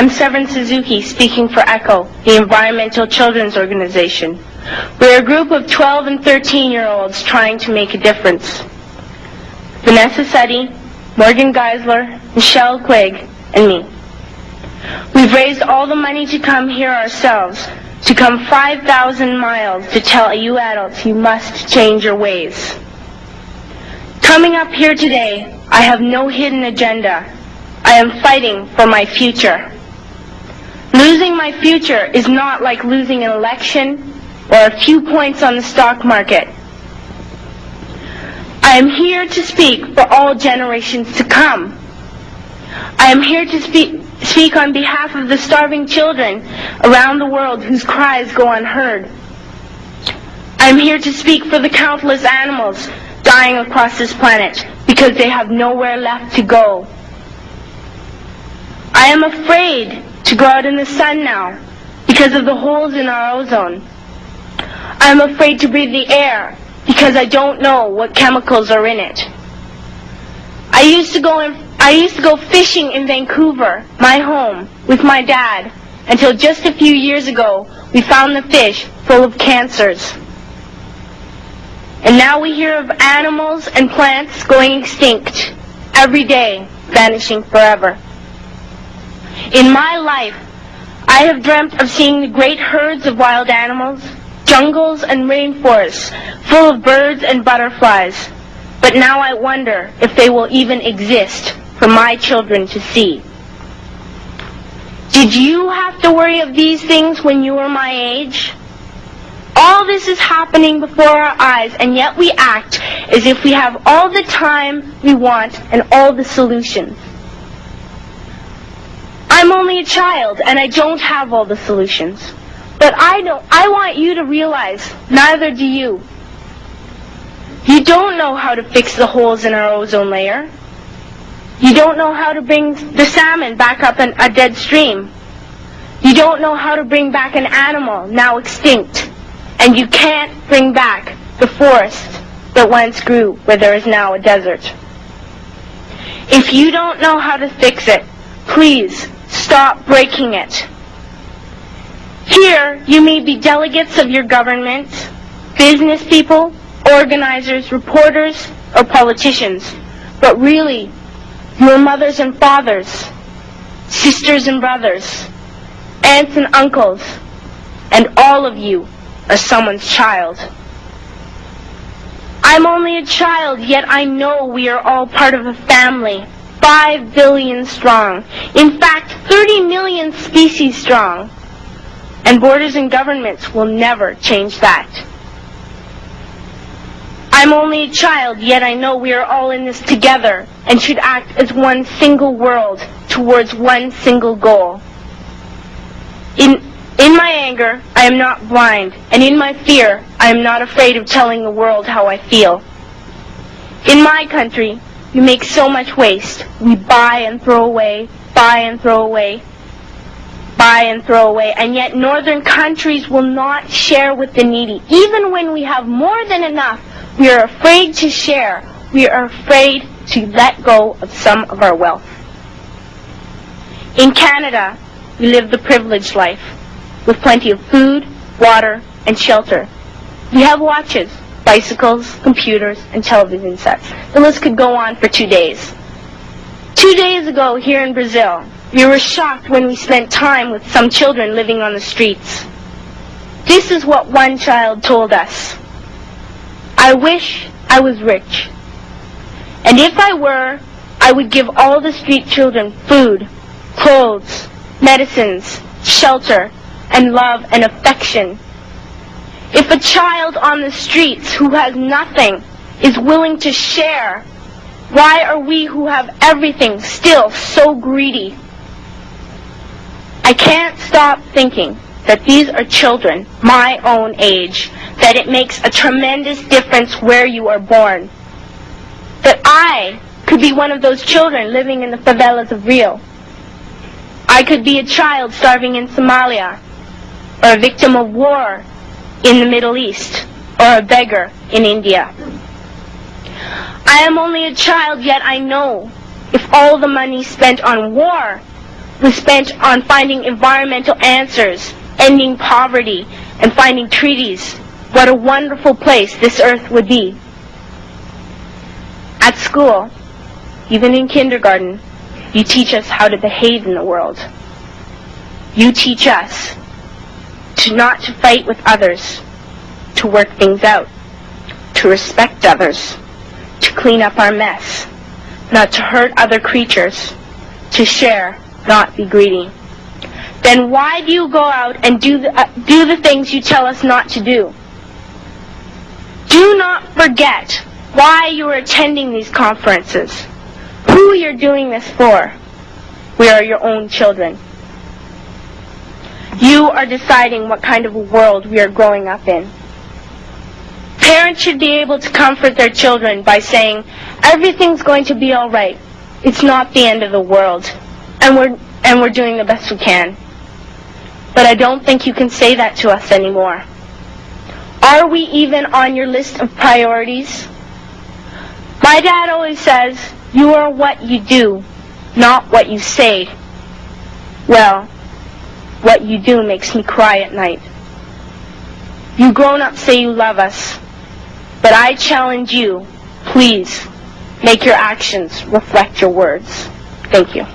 I'm Severn Suzuki, speaking for ECHO, the Environmental Children's Organization. We're a group of 12 and 13-year-olds trying to make a difference. Vanessa Seti, Morgan Geisler, Michelle Quigg, and me. We've raised all the money to come here ourselves, to come 5,000 miles to tell you adults you must change your ways. Coming up here today, I have no hidden agenda. I am fighting for my future. Losing my future is not like losing an election or a few points on the stock market. I am here to speak for all generations to come. I am here to speak on behalf of the starving children around the world whose cries go unheard. I am here to speak for the countless animals dying across this planet because they have nowhere left to go. I am afraid to go out in the sun now because of the holes in our ozone. I am afraid to breathe the air because I don't know what chemicals are in it. I used to go fishing in Vancouver, my home, with my dad, until just a few years ago we found the fish full of cancers. And now we hear of animals and plants going extinct, every day vanishing forever. In my life, I have dreamt of seeing the great herds of wild animals, jungles and rainforests full of birds and butterflies. But now I wonder if they will even exist for my children to see. Did you have to worry of these things when you were my age? All this is happening before our eyes, and yet we act as if we have all the time we want and all the solutions. I'm only a child, and I don't have all the solutions. But I want you to realize, neither do you. You don't know how to fix the holes in our ozone layer. You don't know how to bring the salmon back up a dead stream. You don't know how to bring back an animal now extinct. And you can't bring back the forest that once grew where there is now a desert. If you don't know how to fix it, please stop breaking it. Here, you may be delegates of your government, business people, organizers, reporters, or politicians, but really, your mothers and fathers, sisters and brothers, aunts and uncles, and all of you are someone's child. I'm only a child, yet I know we are all part of a family, 5 billion strong. In fact, 30 million species strong. And borders and governments will never change that. I'm only a child, yet I know we are all in this together and should act as one single world towards one single goal. In my anger, I am not blind, and in my fear, I am not afraid of telling the world how I feel. In my country, we make so much waste. We buy and throw away, buy and throw away, buy and throw away, and yet northern countries will not share with the needy. Even when we have more than enough, we are afraid to share. We are afraid to let go of some of our wealth. In Canada, we live the privileged life, with plenty of food, water, and shelter. We have watches, bicycles, computers, and television sets. The list could go on for 2 days. 2 days ago, here in Brazil, we were shocked when we spent time with some children living on the streets. This is what one child told us. I wish I was rich. And if I were, I would give all the street children food, clothes, medicines, shelter, and love and affection. If a child on the streets who has nothing is willing to share, why are we who have everything still so greedy? I can't stop thinking that these are children my own age, that it makes a tremendous difference where you are born. That I could be one of those children living in the favelas of Rio. I could be a child starving in Somalia, or a victim of war in the Middle East, or a beggar in India. I am only a child, yet I know if all the money spent on war was spent on finding environmental answers, ending poverty, and finding treaties, what a wonderful place this earth would be. At school, even in kindergarten, you teach us how to behave in the world. You teach us not to fight with others, to work things out, to respect others, to clean up our mess, not to hurt other creatures, to share, not be greedy. Then why do you go out and do the things you tell us not to do? Do not forget why you are attending these conferences, who you're doing this for. We are your own children. You are deciding what kind of a world we are growing up in. Parents should be able to comfort their children by saying, everything's going to be all right. It's not the end of the world, and we're doing the best we can. But I don't think you can say that to us anymore. Are we even on your list of priorities? My dad always says, you are what you do, not what you say. Well, what you do makes me cry at night. You grown-ups say you love us, but I challenge you, please, make your actions reflect your words. Thank you.